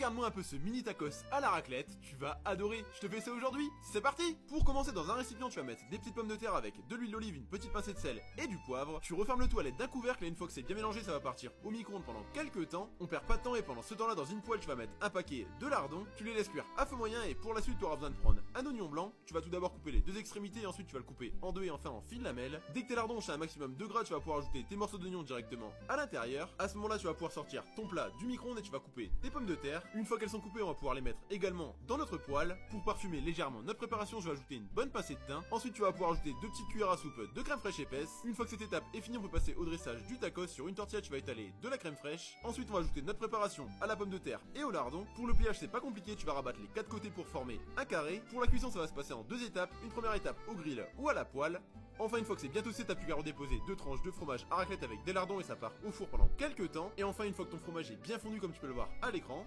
regarde-moi un peu ce mini tacos à la raclette, tu vas adorer, je te fais ça aujourd'hui, c'est parti. Pour commencer, dans un récipient tu vas mettre des petites pommes de terre avec de l'huile d'olive, une petite pincée de sel et du poivre. Tu refermes le tout à l'aide d'un couvercle et une fois que c'est bien mélangé, ça va partir au micro-ondes pendant quelques temps. On perd pas de temps et pendant ce temps là, dans une poêle tu vas mettre un paquet de lardons. Tu les laisses cuire à feu moyen et pour la suite tu auras besoin de prendre un oignon blanc. Tu vas tout d'abord couper les deux extrémités et ensuite tu vas le couper en deux et enfin en fines lamelles. Dès que tes lardons ont un maximum de gras, tu vas pouvoir ajouter tes morceaux d'oignon directement à l'intérieur. À ce moment là tu vas pouvoir sortir ton plat du micro-ondes et tu vas couper tes pommes de terre. Une fois qu'elles sont coupées, on va pouvoir les mettre également dans notre poêle. Pour parfumer légèrement notre préparation, je vais ajouter une bonne pincée de thym. Ensuite tu vas pouvoir ajouter 2 petites cuillères à soupe de crème fraîche épaisse. Une fois que cette étape est finie, on peut passer au dressage du tacos. Sur une tortilla tu vas étaler de la crème fraîche. Ensuite on va ajouter notre préparation à la pomme de terre et au lardon. Pour le pliage c'est pas compliqué, tu vas rabattre les 4 côtés pour former un carré. Pour la cuisson ça va se passer en 2 étapes. Une première étape au grill ou à la poêle. Enfin une fois que c'est bien toasté, t'as plus qu'à redéposer 2 tranches de fromage à raclette avec des lardons et ça part au four pendant quelques temps. Et enfin une fois que ton fromage est bien fondu comme tu peux le voir à l'écran,